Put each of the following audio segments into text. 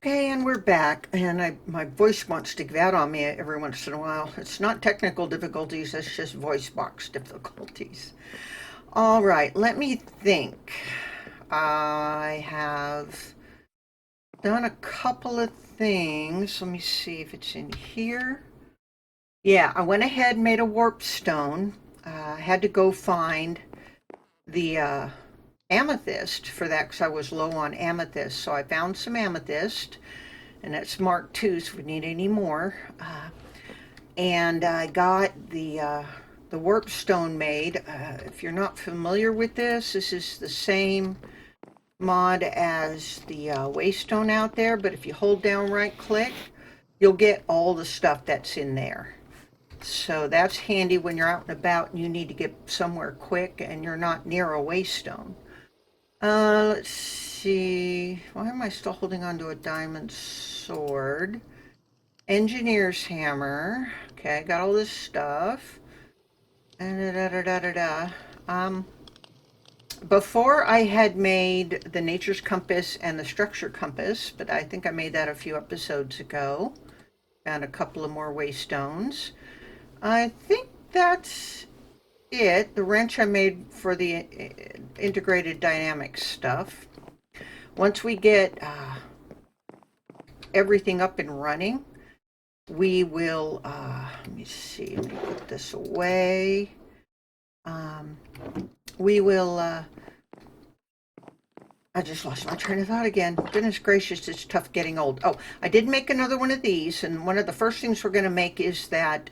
Okay, and we're back, and my voice wants to give out on me every once in a while. It's not technical difficulties, it's just voice box difficulties. All right, let me think. I have done a couple of things. Let me see if it's in here. Yeah, I went ahead and made a warp stone. I had to go find the amethyst for that because I was low on amethyst. So I found some amethyst, and that's Mark II, so if we need any more. And I got the warp stone made. If you're not familiar with this is the same mod as the waystone out there, but if you hold down right click, you'll get all the stuff that's in there. So that's handy when you're out and about and you need to get somewhere quick and you're not near a waystone. Let's see. Why am I still holding on to a diamond sword? Engineer's hammer. Okay, got all this stuff. And da da da da da. Before I had made the nature's compass and the structure compass, but I think I made that a few episodes ago. Found a couple of more waystones. I think that's it. The wrench I made for the integrated dynamics stuff. Once we get everything up and running, we will, let me see, let me put this away. We will, I just lost my train of thought again. Goodness gracious, it's tough getting old. Oh, I did make another one of these, and one of the first things we're going to make is that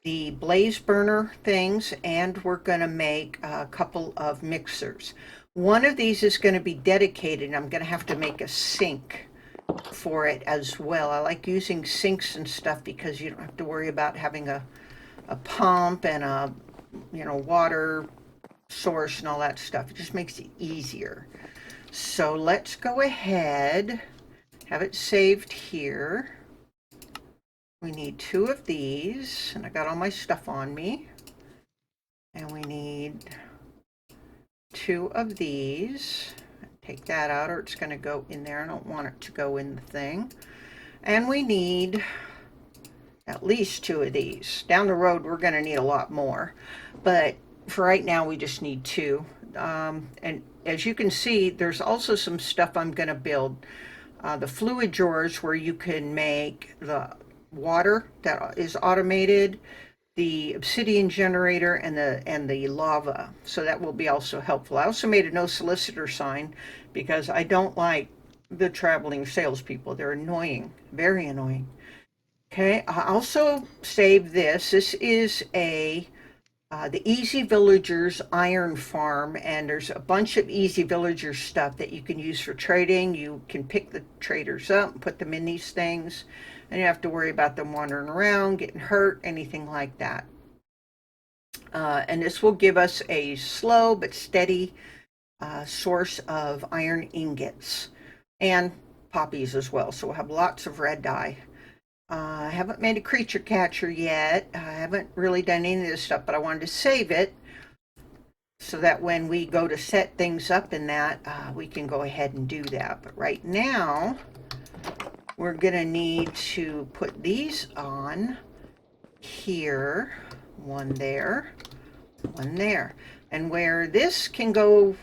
the blaze burner things, and we're going to make a couple of mixers. One of these is going to be dedicated, and I'm going to have to make a sink for it as well. I like using sinks and stuff because you don't have to worry about having a pump and a water source and all that stuff. It just makes it easier. So let's go ahead, have it saved here. We need 2 of these, and I got all my stuff on me. And we need 2 of these. Take that out or it's going to go in there. I don't want it to go in the thing. And we need at least 2 of these. Down the road we're going to need a lot more, but for right now we just need 2. And as you can see, there's also some stuff I'm going to build. The fluid drawers where you can make the water that is automated, the obsidian generator, and the lava. So that will be also helpful. I also made a no solicitor sign because I don't like the traveling salespeople. They're annoying, very annoying. Okay, I also saved this. This is the Easy Villagers iron farm, and there's a bunch of Easy Villagers stuff that you can use for trading. You can pick the traders up and put them in these things, and you have to worry about them wandering around, getting hurt, anything like that. And this will give us a slow but steady source of iron ingots and poppies as well. So we'll have lots of red dye. I haven't made a creature catcher yet. I haven't really done any of this stuff, but I wanted to save it so that when we go to set things up in that, we can go ahead and do that. But right now, we're going to need to put these on here. One there, one there. And where this can go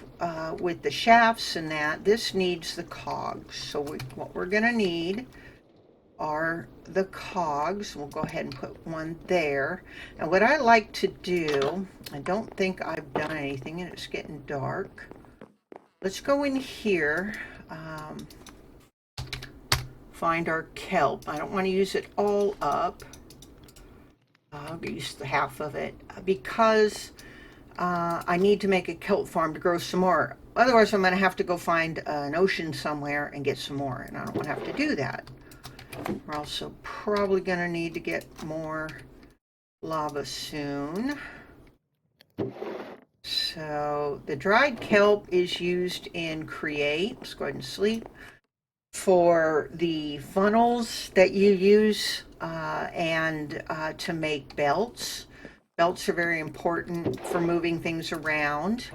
with the shafts and that, this needs the cogs. So what we're going to need are the cogs. We'll go ahead and put one there. And what I like to do, I don't think I've done anything and it's getting dark. Let's go in here, find our kelp. I don't want to use it all up. I'll use the half of it because I need to make a kelp farm to grow some more. Otherwise, I'm going to have to go find an ocean somewhere and get some more, and I don't want to have to do that. We're also probably going to need to get more lava soon. So the dried kelp is used in Create. Let's go ahead and sleep. For the funnels that you use and to make belts. Belts are very important for moving things around.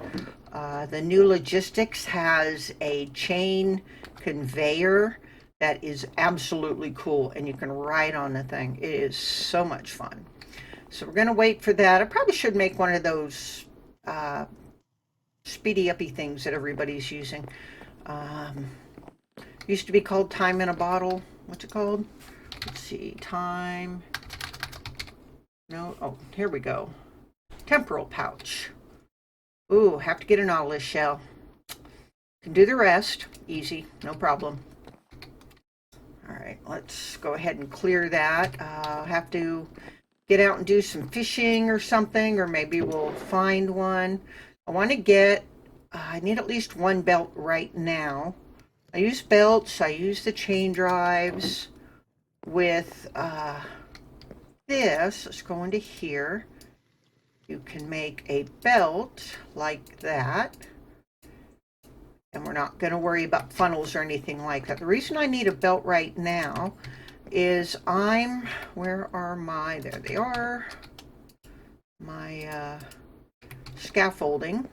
The new logistics has a chain conveyor that is absolutely cool, and you can ride on the thing. It is so much fun. So we're going to wait for that. I probably should make one of those speedy uppy things that everybody's using. Um, used to be called time in a bottle. What's it called? Let's see. Time. No. Oh, here we go. Temporal pouch. Ooh, have to get a Nautilus shell. Can do the rest. Easy. No problem. All right, let's go ahead and clear that. I'll have to get out and do some fishing or something, or maybe we'll find one. I want to get, I need at least one belt right now. I use belts, I use the chain drives with this. Let's go into here. You can make a belt like that. And we're not going to worry about funnels or anything like that. The reason I need a belt right now is where are my, there they are, my scaffolding.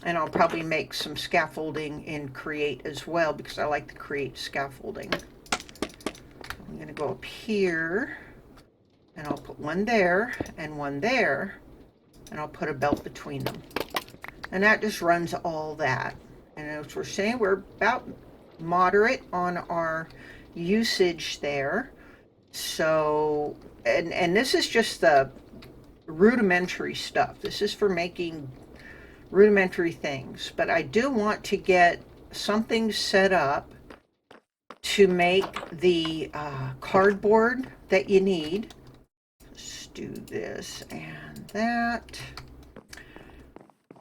And I'll probably make some scaffolding in Create as well, because I like to create scaffolding. I'm going to go up here, and I'll put one there and one there, and I'll put a belt between them. And that just runs all that. And as we're saying, we're about moderate on our usage there. So, and this is just the rudimentary stuff. This is for making rudimentary things. But I do want to get something set up to make the cardboard that you need. Let's do this and that.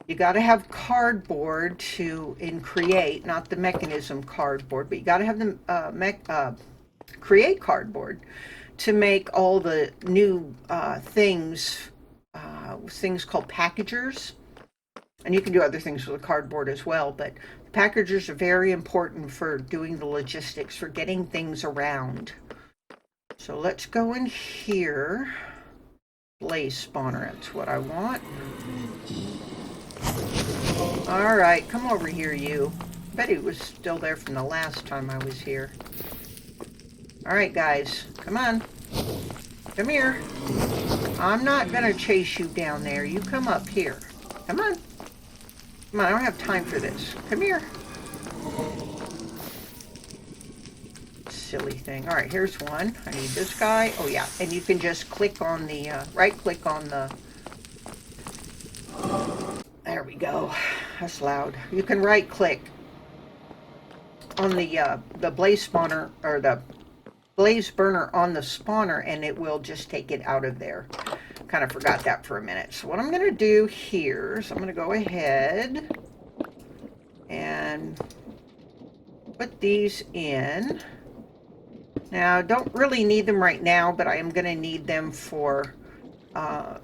You got to have cardboard in Create, not the mechanism cardboard, but you got to have the Create cardboard to make all the new things called packagers. And you can do other things with the cardboard as well, but the packagers are very important for doing the logistics, for getting things around. So let's go in here. Blaze spawner, that's what I want. All right, come over here, you. I bet he was still there from the last time I was here. All right, guys, come on. Come here. I'm not going to chase you down there. You come up here. Come on. Come on, I don't have time for this. Come here. Silly thing. All right, here's one. I need this guy. Oh, yeah, and you can just click on the, right-click on the... There we go. That's loud. You can right-click on the blaze spawner, or the blaze burner on the spawner, and it will just take it out of there. Kind of forgot that for a minute. So what I'm going to do here is I'm going to go ahead and put these in. Now, I don't really need them right now, but I am going to need them for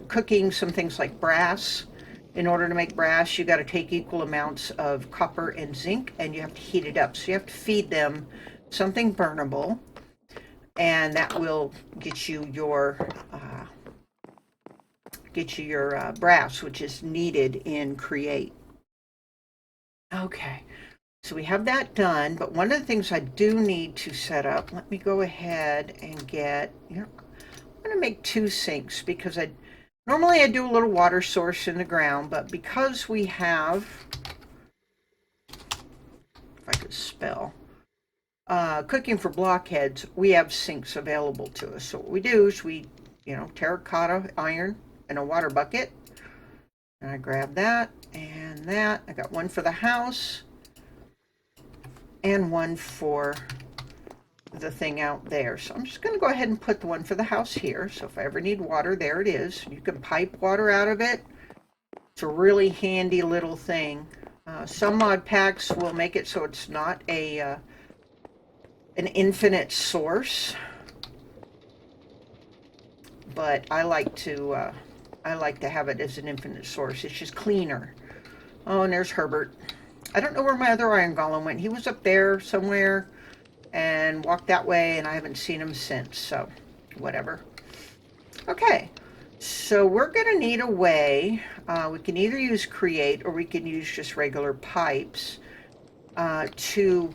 cooking some things like brass. In order to make brass, you got to take equal amounts of copper and zinc, and you have to heat it up. So you have to feed them something burnable, and that will get you your brass, which is needed in Create. Okay, so we have that done, but one of the things I do need to set up, let me go ahead and get, I'm going to make 2 sinks, because normally I do a little water source in the ground, but because we have, if I could spell, cooking for blockheads, we have sinks available to us. So what we do is we, terracotta iron in a water bucket. And I grab that and that. I got one for the house and one for the thing out there. So I'm just going to go ahead and put the one for the house here. So if I ever need water, there it is. You can pipe water out of it. It's a really handy little thing. Some mod packs will make it so it's not an infinite source, but I like to have it as an infinite source. It's just cleaner. Oh, and there's Herbert. I don't know where my other iron golem went. He was up there somewhere and walked that way, and I haven't seen him since, so whatever. Okay, so we're going to need a way. We can either use Create or we can use just regular pipes to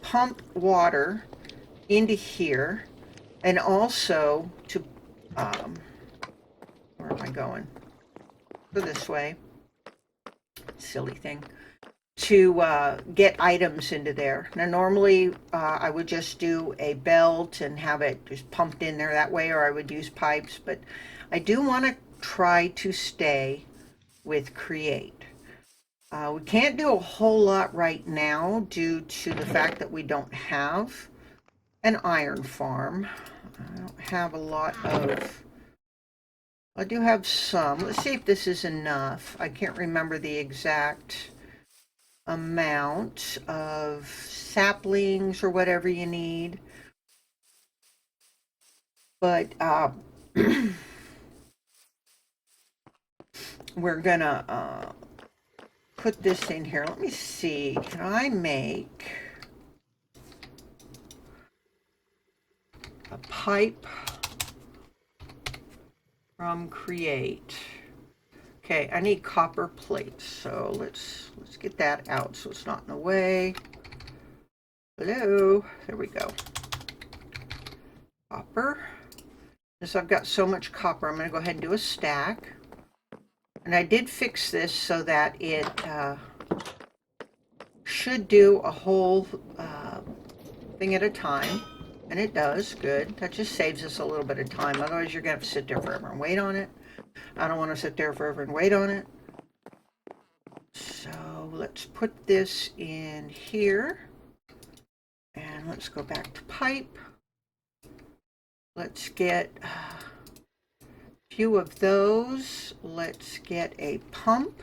pump water into here, and also to, where am I going? Go this way. Silly thing. To get items into there. Now normally I would just do a belt and have it just pumped in there that way, or I would use pipes, but I do want to try to stay with Create. We can't do a whole lot right now due to the fact that we don't have an iron farm. I don't have a lot of, I do have some. Let's see if this is enough. I can't remember the exact amount of saplings or whatever you need, but we're gonna put this in here. Let me see, can I make a pipe from Create? Okay, I need copper plates, so let's get that out so it's not in the way. Hello, there we go. Copper. Since I've got so much copper, I'm going to go ahead and do a stack. And I did fix this so that it should do a whole thing at a time. And it does, good. That just saves us a little bit of time. Otherwise, you're going to have to sit there forever and wait on it. I don't want to sit there forever and wait on it. So let's put this in here. And let's go back to pipe. Let's get a few of those. Let's get a pump.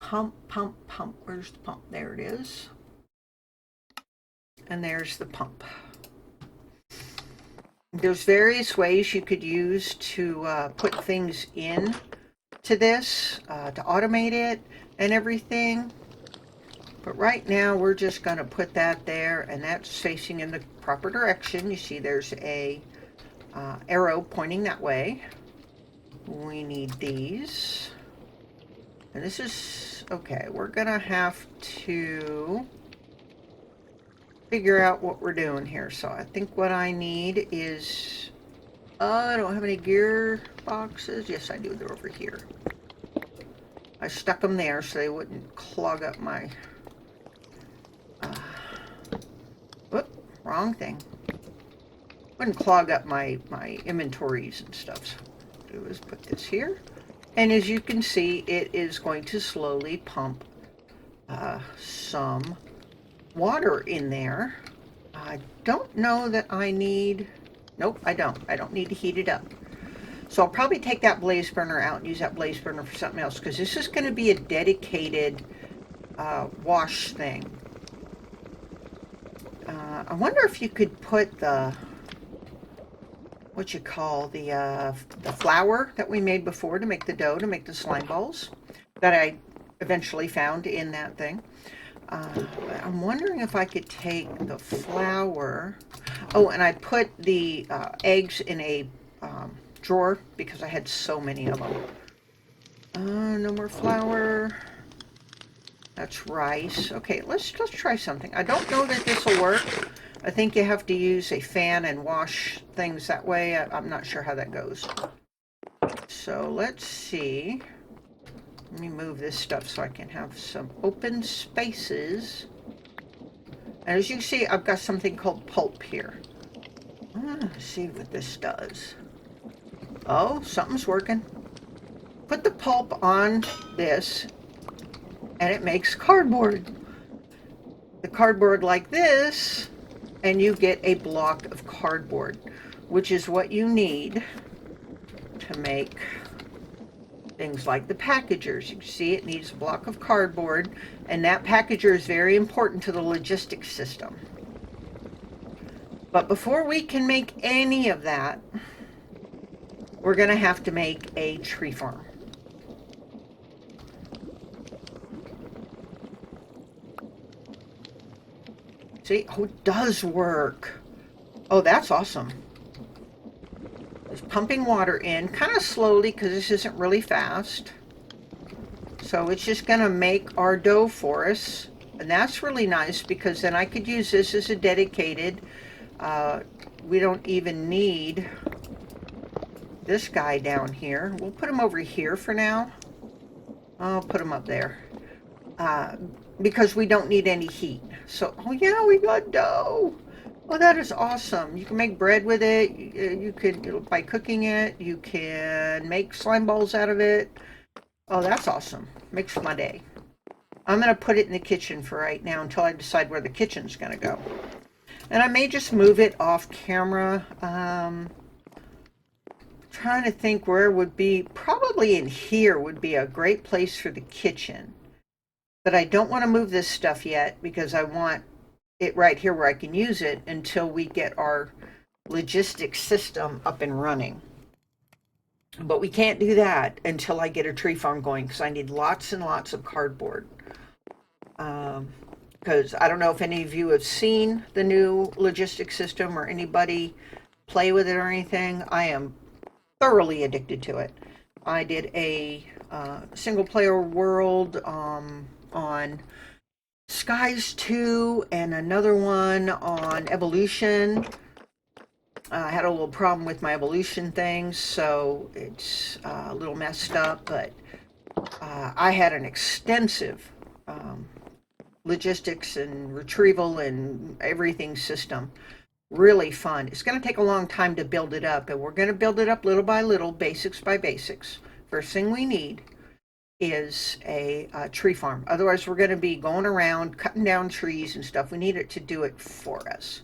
Pump, pump, pump. Where's the pump? There it is. And there's the pump. There's various ways you could use to put things in to this, to automate it and everything. But right now we're just going to put that there, and that's facing in the proper direction. You see there's a arrow pointing that way. We need these. And this is, okay, we're going to have to figure out what we're doing here. So I think what I need is, I don't have any gear boxes. Yes, I do. They're over here. I stuck them there so they wouldn't clog up my, whoop, wrong thing. Wouldn't clog up my inventories and stuff. So what I do is put this here. And as you can see, it is going to slowly pump some water in there. I don't know that I need, nope, I don't need to heat it up. So I'll probably take that blaze burner out and use that blaze burner for something else, because this is going to be a dedicated wash thing. I wonder if you could put the, what you call, the flour that we made before to make the dough, to make the slime balls, that I eventually found in that thing. I'm wondering if I could take the flour. Oh, and I put the eggs in a drawer because I had so many of them. No more flour. That's rice. Okay, let's try something. I don't know that this will work. I think you have to use a fan and wash things that way. I'm not sure how that goes. So let's see. Let me move this stuff so I can have some open spaces. And as you see, I've got something called pulp here. Let's see what this does. Oh, something's working. Put the pulp on this, and it makes cardboard. The cardboard like this, and you get a block of cardboard, which is what you need to make things like the packagers. You can see it needs a block of cardboard, and that packager is very important to the logistics system. But before we can make any of that, we're going to have to make a tree farm. See, oh, it does work. Oh, that's awesome. It's pumping water in kind of slowly because this isn't really fast. So it's just going to make our dough for us And that's really nice because then I could use this as a dedicated, we don't even need this guy down here. We'll put him over here for now. I'll put him up there. Because we don't need any heat. So, oh yeah, we got dough. Oh, that is awesome. You can make bread with it. You could, by cooking it, you can make slime balls out of it. Oh, that's awesome. Makes my day. I'm going to put it in the kitchen for right now until I decide where the kitchen's going to go. And I may just move it off camera. Trying to think where it would be. Probably in here would be a great place for the kitchen. But I don't want to move this stuff yet because I want it right here where I can use it until we get our logistics system up and running. But we can't do that until I get a tree farm going because I need lots and lots of cardboard. Because I don't know if any of you have seen the new logistics system or anybody play with it or anything. I am thoroughly addicted to it. I did a single player world on Skies 2 and another one on Evolution. I had a little problem with my Evolution things, so it's a little messed up, but I had an extensive logistics and retrieval and everything system. Really fun. It's going to take a long time to build it up, and we're going to build it up little by little, basics by basics. First thing we need is a tree farm. Otherwise, we're going to be going around cutting down trees and stuff. We need it to do it for us.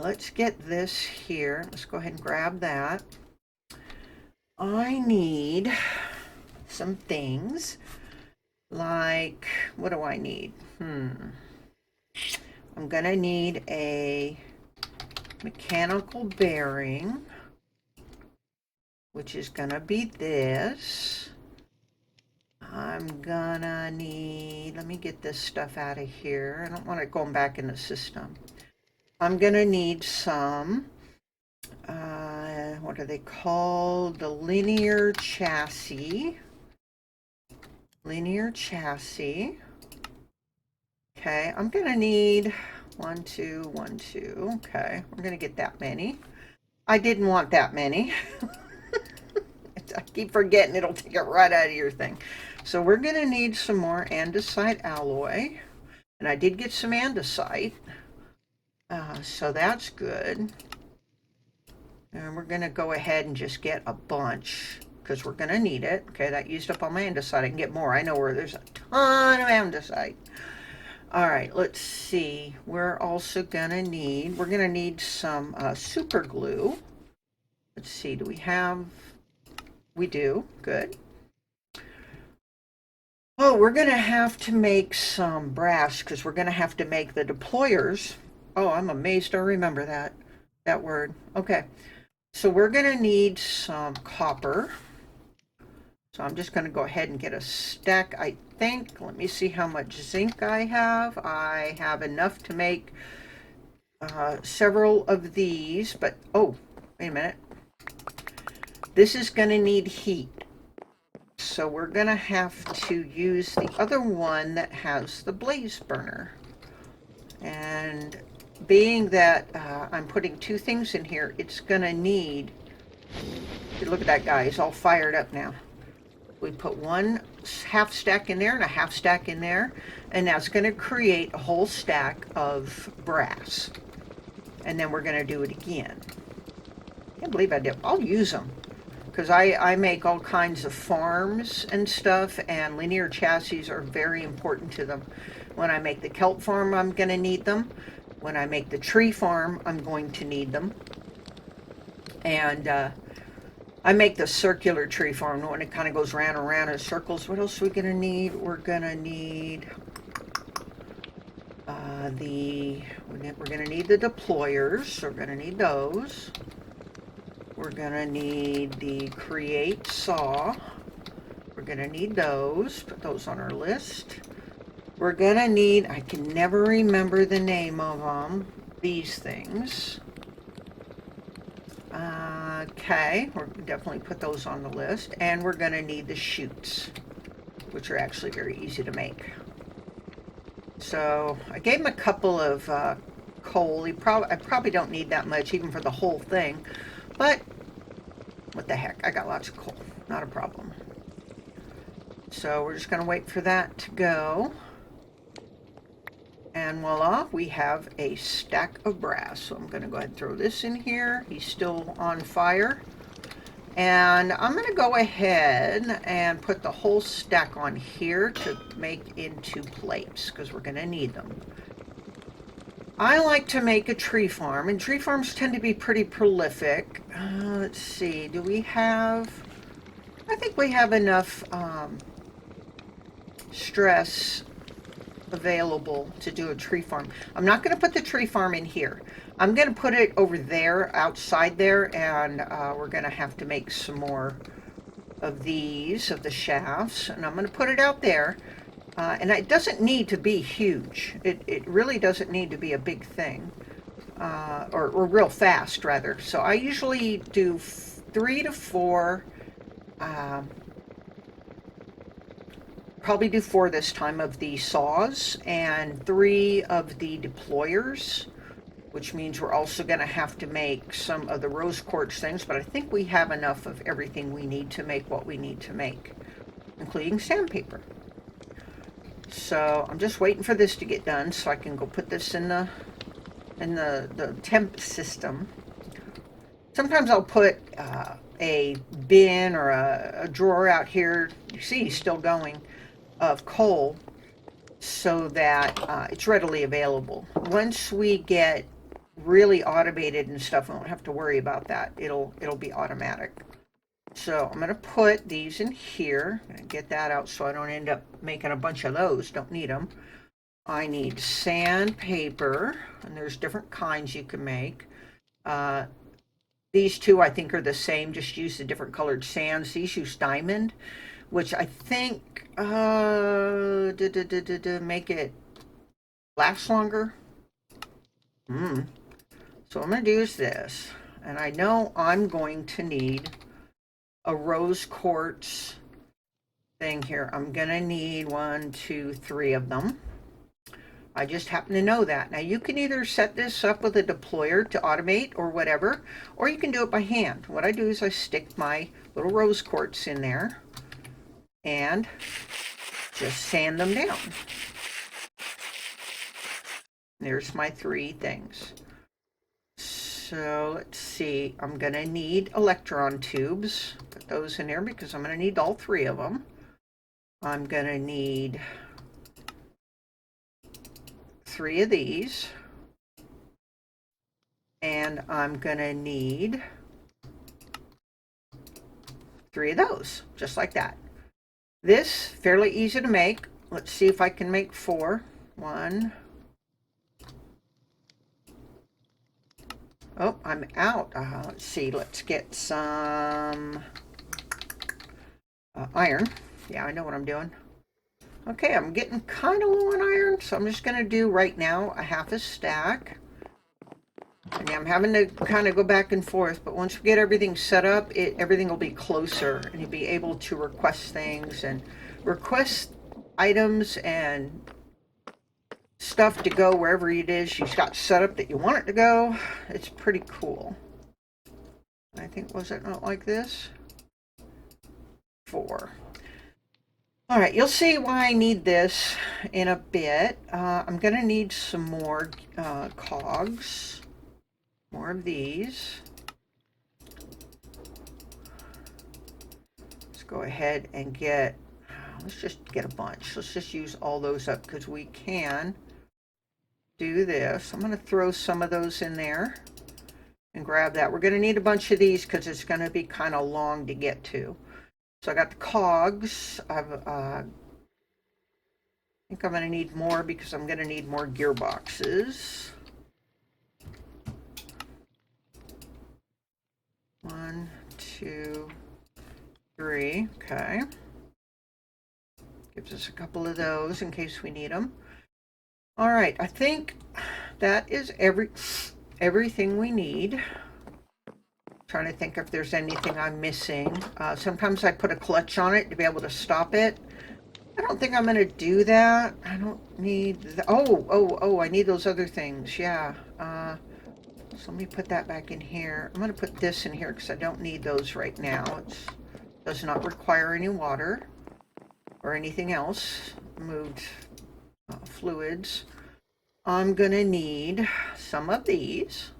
Let's get this here. Let's go ahead and grab that. I need some things like, what do I need? I'm going to need a mechanical bearing, which is going to be this. I'm gonna need, let me get this stuff out of here. I don't want it going back in the system. I'm gonna need some, what are they called? The linear chassis. Linear chassis. Okay, I'm gonna need 1, 2, 1, 2. Okay, we're gonna get that many. I didn't want that many. I keep forgetting it'll take it right out of your thing. So we're going to need some more andesite alloy. And I did get some andesite. So that's good. And we're going to go ahead and just get a bunch because we're going to need it. Okay, that used up all my andesite. I can get more. I know where there's a ton of andesite. All right, let's see. We're also going to need some super glue. Let's see, do we have... We do. Good. Oh, we're going to have to make some brass because we're going to have to make the deployers. Oh, I'm amazed I remember that word. Okay. So we're going to need some copper. So I'm just going to go ahead and get a stack, I think. Let me see how much zinc I have. I have enough to make several of these, but oh, wait a minute. This is going to need heat. So we're going to have to use the other one that has the blaze burner. And being that I'm putting two things in here, it's going to need... Look at that guy. He's all fired up now. We put one half stack in there and a half stack in there. And that's going to create a whole stack of brass. And then we're going to do it again. I can't believe I did. I'll use them. Because I make all kinds of farms and stuff, and linear chassis are very important to them. When I make the kelp farm, I'm going to need them. When I make the tree farm, I'm going to need them. And I make the circular tree farm, when it kind of goes round and round in circles. What else are we going to need? We're going to need we're going to need the deployers. So we're going to need those. We're going to need the create saw. We're going to need those. Put those on our list. We're going to need, I can never remember the name of them, these things. Okay, we're definitely put those on the list. And we're going to need the chutes, which are actually very easy to make. So I gave him a couple of coal. I probably don't need that much even for the whole thing, but what the heck, I got lots of coal, not a problem. So we're just going to wait for that to go. And voila, we have a stack of brass. So I'm going to go ahead and throw this in here. He's still on fire. And I'm going to go ahead and put the whole stack on here to make into plates, because we're going to need them. I like to make a tree farm, and tree farms tend to be pretty prolific. Let's see, do we have... I think we have enough stress available to do a tree farm. I'm not going to put the tree farm in here. I'm going to put it over there, outside there, and we're going to have to make some more of these, of the shafts, and I'm going to put it out there. And it doesn't need to be huge. It really doesn't need to be a big thing, or real fast, rather. So I usually do 3 to 4, probably do 4 this time, of the saws and 3 of the deployers, which means we're also going to have to make some of the rose quartz things, but I think we have enough of everything we need to make what we need to make, including sandpaper. So I'm just waiting for this to get done so I can go put this in the temp system. Sometimes I'll put a bin or a drawer out here, you see he's still going, of coal, so that it's readily available. Once we get really automated and stuff, we won't have to worry about that. It'll be automatic. So I'm going to put these in here and get that out so I don't end up making a bunch of those. Don't need them. I need sandpaper, and there's different kinds you can make. These two I think are the same, just use the different colored sands. These use diamond, which I think make it last longer. So what I'm going to do is this, and I know I'm going to need a rose quartz thing here. I'm gonna need 1, 2, 3 of them. I just happen to know that. Now you can either set this up with a deployer to automate or whatever, or you can do it by hand. What I do is I stick my little rose quartz in there and just sand them down. There's my 3 things. So let's see, I'm going to need electron tubes. Put those in there because I'm going to need all 3 of them. I'm going to need 3 of these. And I'm going to need 3 of those, just like that. This, fairly easy to make. Let's see if I can make 4. 1. Oh, I'm out. Let's see. Let's get some iron. Yeah, I know what I'm doing. Okay, I'm getting kind of low on iron, so I'm just going to do right now a half a stack. And yeah, I'm having to kind of go back and forth, but once we get everything set up, everything will be closer, and you'll be able to request things and request items and stuff to go wherever it is you've got set up that you want it to go. It's pretty cool. I think, was it not like this? 4. All right, you'll see why I need this in a bit. I'm going to need some more cogs, more of these. Let's go ahead and let's just get a bunch. Let's just use all those up because we can do this. I'm going to throw some of those in there and grab that. We're going to need a bunch of these because it's going to be kind of long to get to. So I got the cogs. I think I'm going to need more because I'm going to need more gearboxes. 1, 2, 3. Okay. Gives us a couple of those in case we need them. All right, I think that is everything we need. Trying to think if there's anything I'm missing. Sometimes I put a clutch on it to be able to stop it. I don't think I'm going to do that. I don't need oh, I need those other things. Yeah. So let me put that back in here. I'm going to put this in here because I don't need those right now. It does not require any water or anything else. Moved fluids. I'm going to need some of these.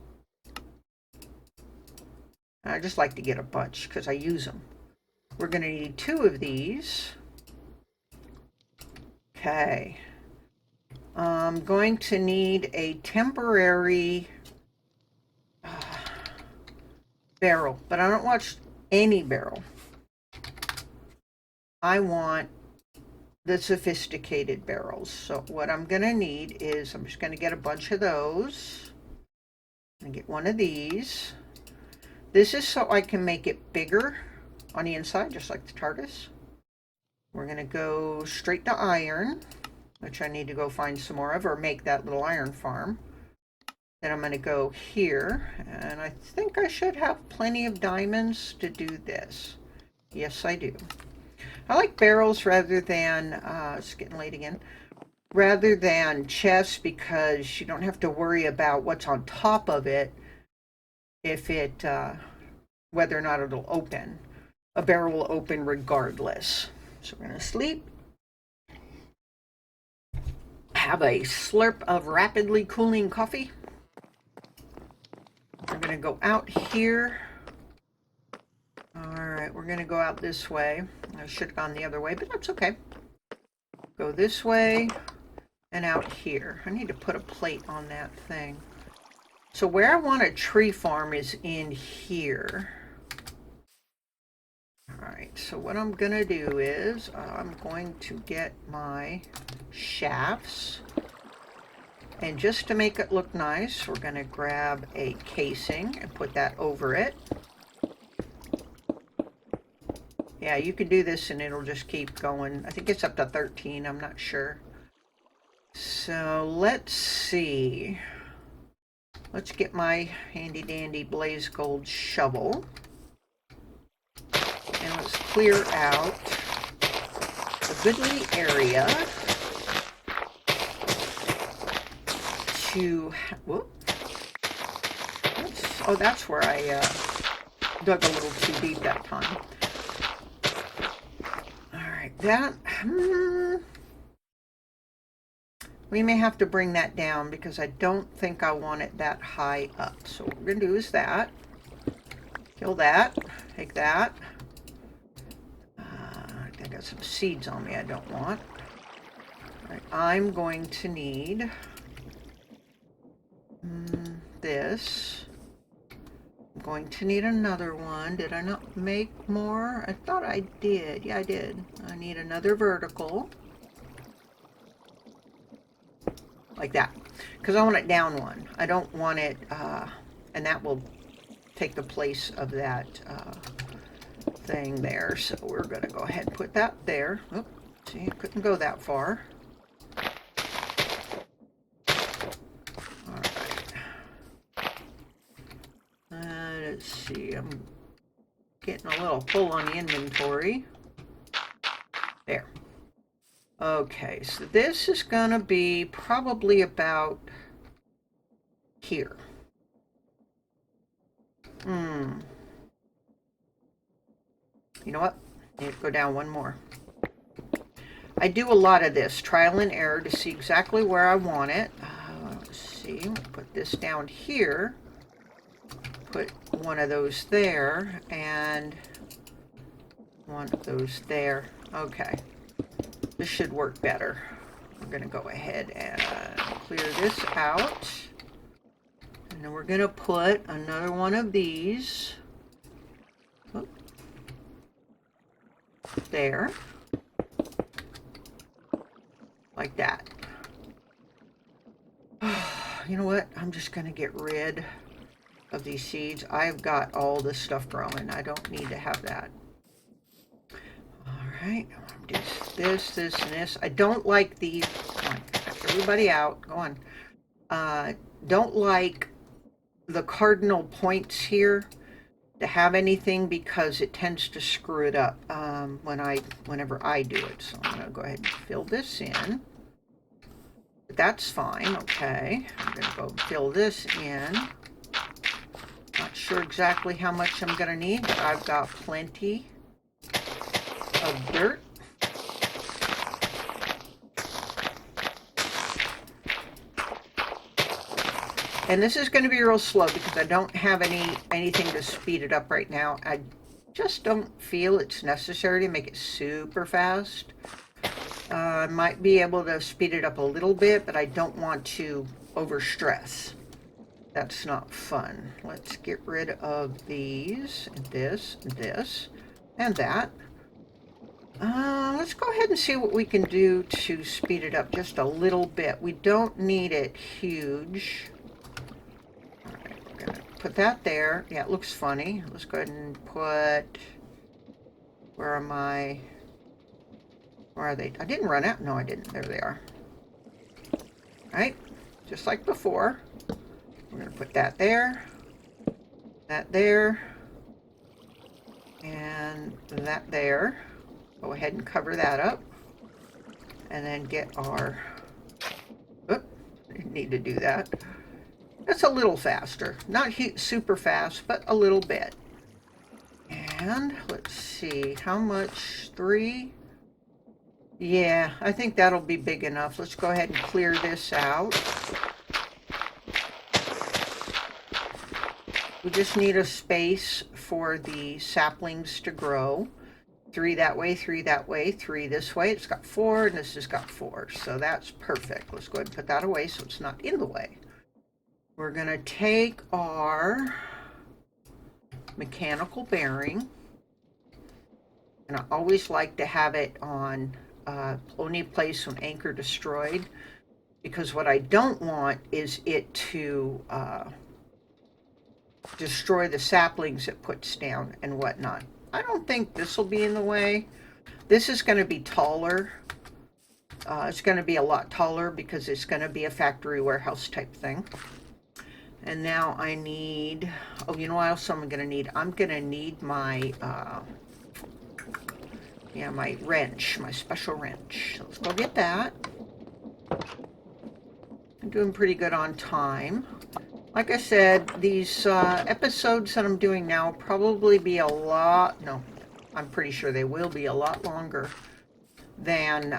I just like to get a bunch because I use them. We're going to need 2 of these. Okay. I'm going to need a temporary barrel, but I don't want any barrel. I want the sophisticated barrels. So what I'm going to need is, I'm just going to get a bunch of those. I'm going to get one of these. This is so I can make it bigger on the inside, just like the TARDIS. We're going to go straight to iron, which I need to go find some more of, or make that little iron farm. Then I'm going to go here, and I think I should have plenty of diamonds to do this. Yes, I do. I like barrels rather than, it's getting late again, rather than chests, because you don't have to worry about what's on top of it, if it, whether or not it'll open. A barrel will open regardless. So we're going to sleep. Have a slurp of rapidly cooling coffee. We're going to go out here. All right, we're going to go out this way. I should have gone the other way, but that's okay. Go this way and out here. I need to put a plate on that thing. So where I want a tree farm is in here. All right, so what I'm going to do is I'm going to get my shafts. And just to make it look nice, we're going to grab a casing and put that over it. Yeah, you can do this and it'll just keep going. I think it's up to 13, I'm not sure. So let's see. Let's get my handy dandy blaze gold shovel. And let's clear out a goodly area to, whoop. Oh, that's where I dug a little too deep that time. All right, that, we may have to bring that down because I don't think I want it that high up. So what we're gonna do is that, kill that, take that. I got some seeds on me I don't want. All right, I'm going to need this. I'm going to need another one. Did I not make more? I thought I did. Yeah, I did. I need another vertical. Like that. Because I want it down one. I don't want it, and that will take the place of that thing there. So we're going to go ahead and put that there. Oop, see, I couldn't go that far. Let's see, I'm getting a little full on the inventory. There. Okay, so this is going to be probably about here. You know what? I need to go down one more. I do a lot of this, trial and error, to see exactly where I want it. Let's see, put this down here. Put one of those there and one of those there. Okay, this should work better. We're going to go ahead and clear this out, and then we're going to put another one of these there, like that. You know what? I'm just going to get rid of these seeds. I've got all this stuff growing. I don't need to have that. All right, I'm do this, and this. I don't like these. Come on, everybody out. Go on. Don't like the cardinal points here. to have anything because it tends to screw it up whenever I do it. So I'm going to go ahead and fill this in. But that's fine. Okay, I'm going to go fill this in. Not sure exactly how much I'm going to need, but I've got plenty of dirt. And this is going to be real slow because I don't have anything to speed it up right now. I just don't feel it's necessary to make it super fast. I might be able to speed it up a little bit, but I don't want to overstress. That's not fun. Let's get rid of these, and this, and this, and that. Let's go ahead and see what we can do to speed it up just a little bit. We don't need it huge. All right, we're gonna put that there. Yeah, it looks funny. Let's go ahead and put, where am I? Where are they? I didn't run out. No, I didn't. There they are. All right, just like before. We're going to put that there, and that there. Go ahead and cover that up. And then get our... Oop, didn't need to do that. That's a little faster. Not super fast, but a little bit. And let's see, how much? 3? Yeah, I think that'll be big enough. Let's go ahead and clear this out. We just need a space for the saplings to grow. 3 that way, 3 that way, 3 this way. It's got 4, and this has got 4. So that's perfect. Let's go ahead and put that away so it's not in the way. We're going to take our mechanical bearing. And I always like to have it on only place when anchor destroyed. Because what I don't want is it to... destroy the saplings it puts down and whatnot. I don't think this will be in the way. This is going to be taller. It's going to be a lot taller because it's going to be a factory warehouse type thing. And now I need, oh, you know what else I'm going to need? I'm going to need my, my wrench, my special wrench. So let's go get that. I'm doing pretty good on time. Like I said, these episodes that I'm doing now probably be a lot, no, I'm pretty sure they will be a lot longer than,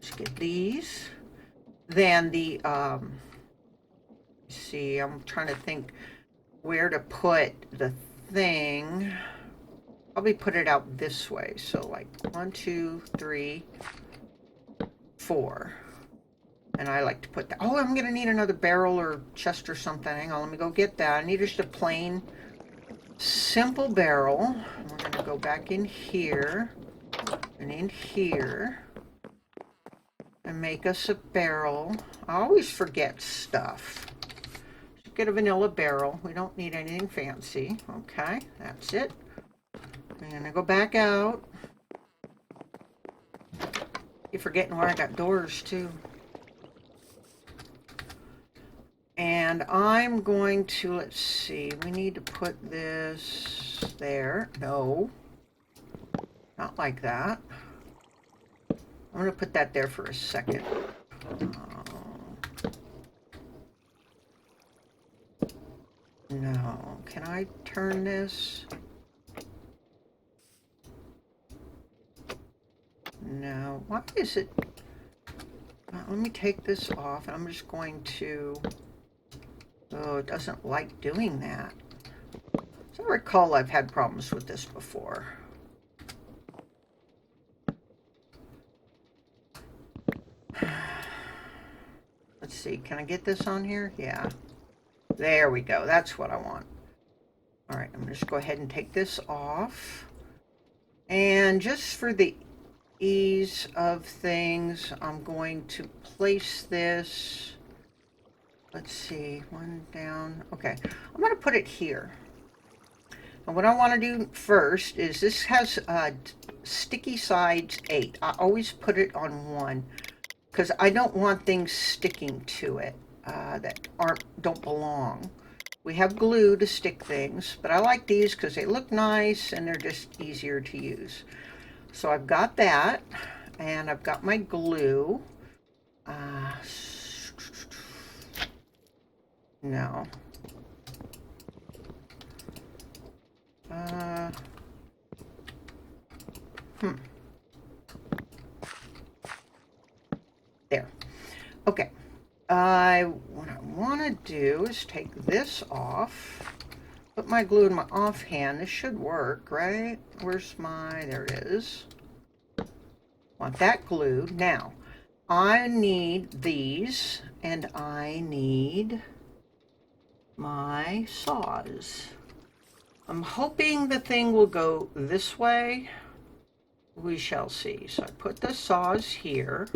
let's get these, than the, see, I'm trying to think where to put the thing. Probably put it out this way. So like 1, 2, 3, 4. And I like to put that. Oh, I'm going to need another barrel or chest or something. Hang on, let me go get that. I need just a plain, simple barrel. We're going to go back in here and in here and make us a barrel. I always forget stuff. Just get a vanilla barrel. We don't need anything fancy. Okay, that's it. I'm going to go back out. You're forgetting where I got doors too. And I'm going to, let's see, we need to put this there. No, not like that. I'm going to put that there for a second. No, can I turn this? No, why is it? Let me take this off. I'm just going to... Oh, it doesn't like doing that. As I recall, I've had problems with this before. Let's see, can I get this on here? Yeah. There we go. That's what I want. All right, I'm going to just go ahead and take this off. And just for the ease of things, I'm going to place this... Let's see, 1 down. Okay, I'm going to put it here. And what I want to do first is this has sticky sides 8. I always put it on 1 because I don't want things sticking to it that don't belong. We have glue to stick things, but I like these because they look nice and they're just easier to use. So I've got that, and I've got my glue. No. There. Okay. What I want to do is take this off. Put my glue in my offhand. This should work, right? Where's my... There it is. Want that glued. Now, I need these, and I need my saws. I'm hoping the thing will go this way. We shall see. So I put the saws here.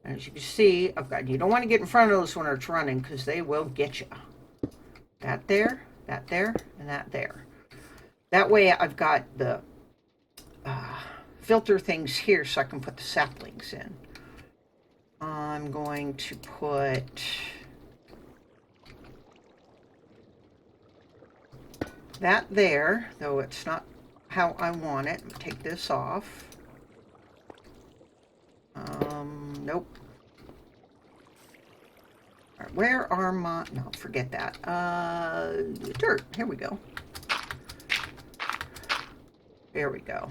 And as you can see, I've got, you don't want to get in front of those when it's running because they will get you. That there, and that there. That way I've got the filter things here so I can put the saplings in. I'm going to put that there, though it's not how I want it. Take this off. Nope. All right, where are my... No, forget that. Dirt. Here we go. There we go.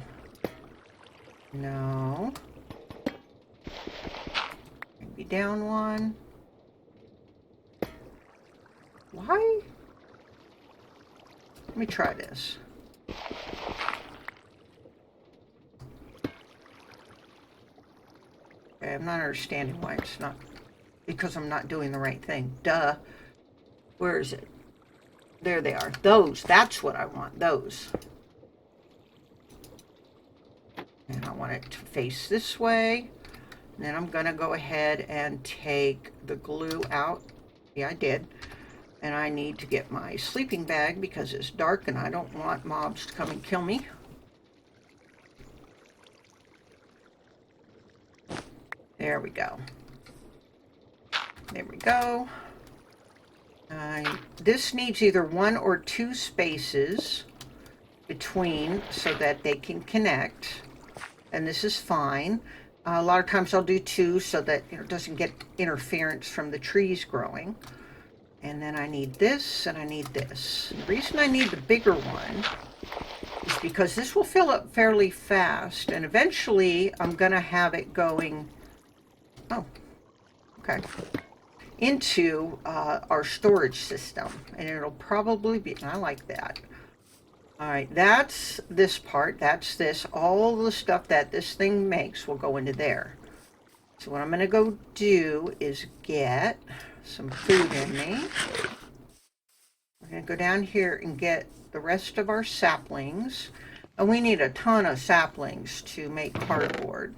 No. Maybe down one. Why? Let me try this. Okay, I'm not understanding why it's not... Because I'm not doing the right thing. Duh. Where is it? There they are. Those. That's what I want. Those. And I want it to face this way. And then I'm going to go ahead and take the glue out. Yeah, I did. And I need to get my sleeping bag because it's dark and I don't want mobs to come and kill me. There we go. There we go. This needs either 1 or 2 spaces between so that they can connect. And this is fine. A lot of times I'll do 2 so that it doesn't get interference from the trees growing. And then I need this and I need this. And the reason I need the bigger one is because this will fill up fairly fast. And eventually I'm going to have it going... Oh, okay. Into our storage system. And it'll probably be... I like that. All right, that's this part. That's this. All the stuff that this thing makes will go into there. So what I'm going to go do is get some food in me. We're going to go down here and get the rest of our saplings. And we need a ton of saplings to make cardboard.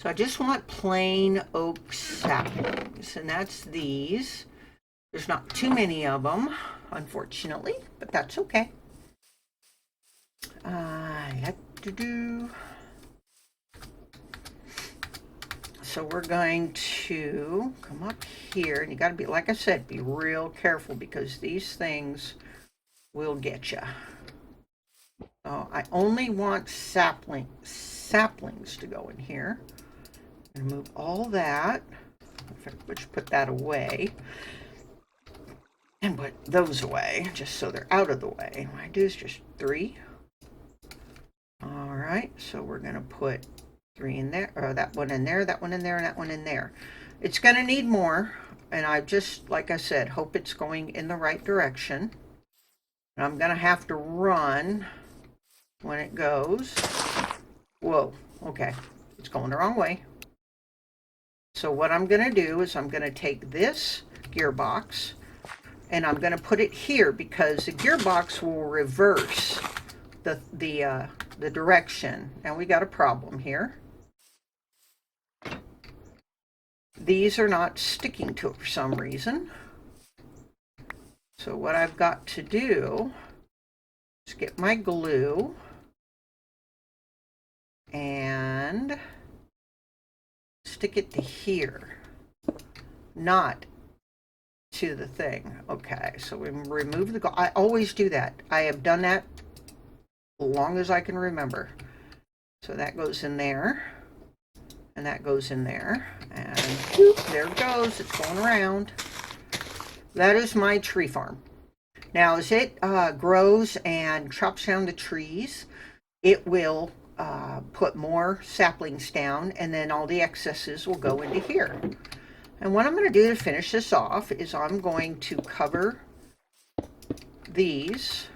So I just want plain oak saplings, and that's these. There's not too many of them, unfortunately, but that's okay. So we're going to come up here, and you got to be, like I said, be real careful because these things will get you. So I only want saplings to go in here. I'm going to move all that. Which put that away. And put those away, just so they're out of the way. What I do is just 3. All right, so we're going to put 3 in there, or that one in there, that one in there, and that one in there. It's going to need more, and I just, like I said, hope it's going in the right direction. And I'm going to have to run when it goes. Whoa, okay, it's going the wrong way. So what I'm going to do is I'm going to take this gearbox, and I'm going to put it here because the gearbox will reverse the direction. And we got a problem here. These are not sticking to it for some reason. So what I've got to do is get my glue and stick it to here, not to the thing. Okay, so we remove the gold. I always do that. I have done that as long as I can remember. So that goes in there, and that goes in there, and whoop, there it goes. It's going around. That is my tree farm. Now, as it grows and chops down the trees, it will put more saplings down, and then all the excesses will go into here. And what I'm going to do to finish this off is I'm going to cover these,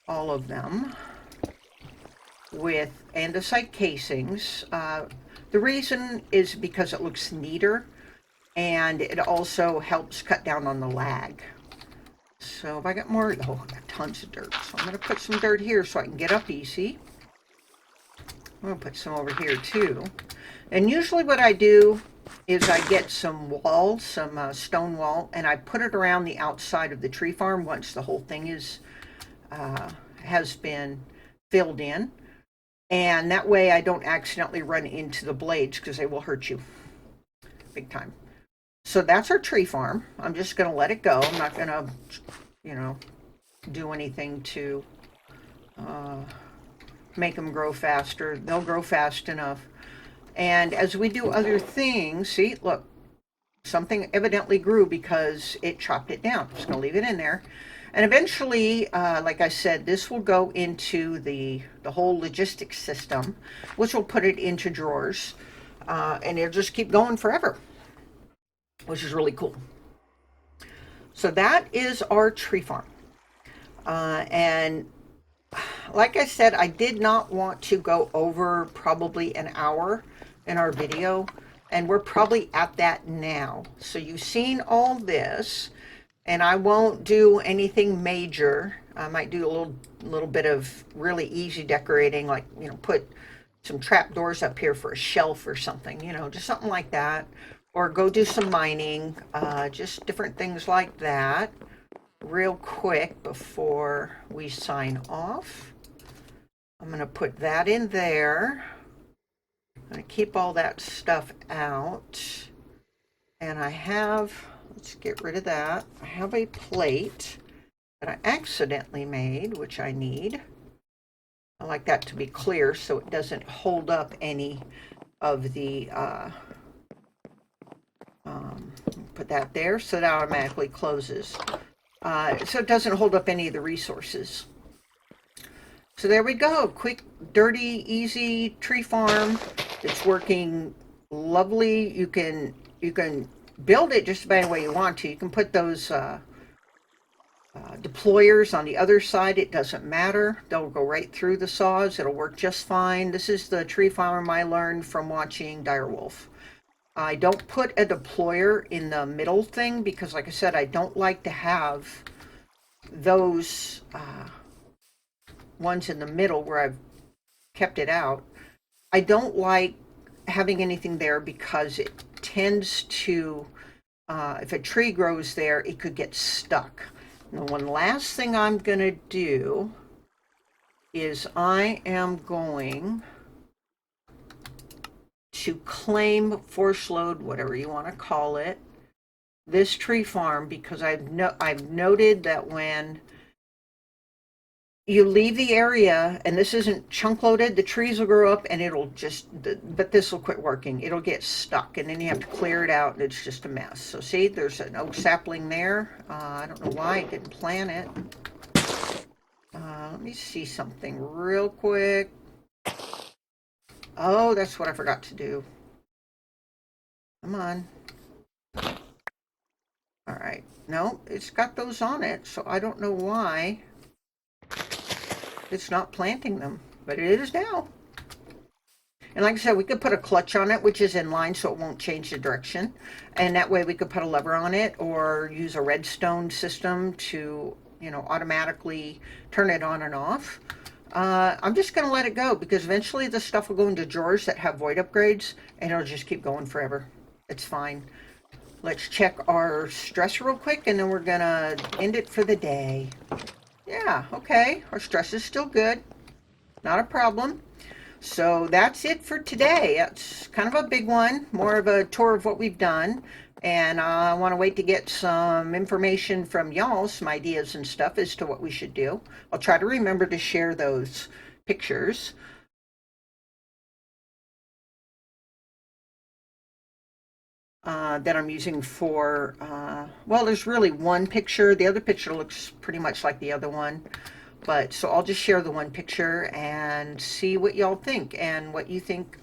all of them, with andesite casings. The reason is because it looks neater, and it also helps cut down on the lag. So if I got more, oh, I got tons of dirt. So I'm going to put some dirt here so I can get up easy. I'm going to put some over here too. And usually what I do is I get some wall, some stone wall, and I put it around the outside of the tree farm once the whole thing is has been filled in. And that way I don't accidentally run into the blades, because they will hurt you big time. So that's our tree farm. I'm just going to let it go. I'm not going to, you know, do anything to make them grow faster. They'll grow fast enough. And as we do other things, see, look, something evidently grew because it chopped it down. I'm just going to leave it in there. And eventually, like I said, this will go into the whole logistics system, which will put it into drawers. And it'll just keep going forever, which is really cool. So that is our tree farm. And like I said, I did not want to go over probably an hour in our video, and we're probably at that now. So you've seen all this, and I won't do anything major. I might do a little bit of really easy decorating, like, you know, put some trap doors up here for a shelf or something, you know, just something like that. Or go do some mining, just different things like that. Real quick before we sign off, I'm going to put that in there. I'm going to keep all that stuff out. And I have, let's get rid of that. I have a plate that I accidentally made, which I need. I like that to be clear so it doesn't hold up any of the, put that there so that automatically closes. So it doesn't hold up any of the resources. So there we go. Quick, dirty, easy tree farm. It's working lovely. You can build it just about any way you want to. You can put those deployers on the other side. It doesn't matter. They'll go right through the saws. It'll work just fine. This is the tree farm I learned from watching Direwolf. I don't put a deployer in the middle thing because, like I said, I don't like to have those ones in the middle where I've kept it out. I don't like having anything there because it tends to, if a tree grows there, it could get stuck. Now, one last thing I'm going to do is I am going to claim force load, whatever you want to call it, this tree farm, because I've noted that when you leave the area, and this isn't chunk loaded, the trees will grow up and it'll just, but this will quit working. It'll get stuck and then you have to clear it out and it's just a mess. So see, there's an oak sapling there. I don't know why I didn't plant it. Let me see something real quick. Oh, that's what I forgot to do. Come on. All right. No, it's got those on it, so I don't know why it's not planting them, but it is now. And like I said, we could put a clutch on it, which is in line so it won't change the direction. And that way we could put a lever on it or use a redstone system to, you know, automatically turn it on and off. I'm just going to let it go because eventually the stuff will go into drawers that have void upgrades and it'll just keep going forever. It's fine. Let's check our stress real quick and then we're going to end it for the day. Yeah, okay. Our stress is still good. Not a problem. So that's it for today. It's kind of a big one, more of a tour of what we've done. And I want to wait to get some information from y'all, some ideas and stuff as to what we should do. I'll try to remember to share those pictures. That I'm using for, well, there's really one picture. The other picture looks pretty much like the other one. But so I'll just share the one picture and see what y'all think and what you think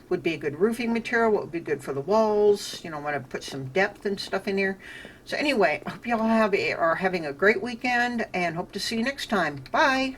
would be a good roofing material, what would be good for the walls. You know, want to put some depth and stuff in here. So anyway, I hope y'all are having a great weekend and hope to see you next time. Bye.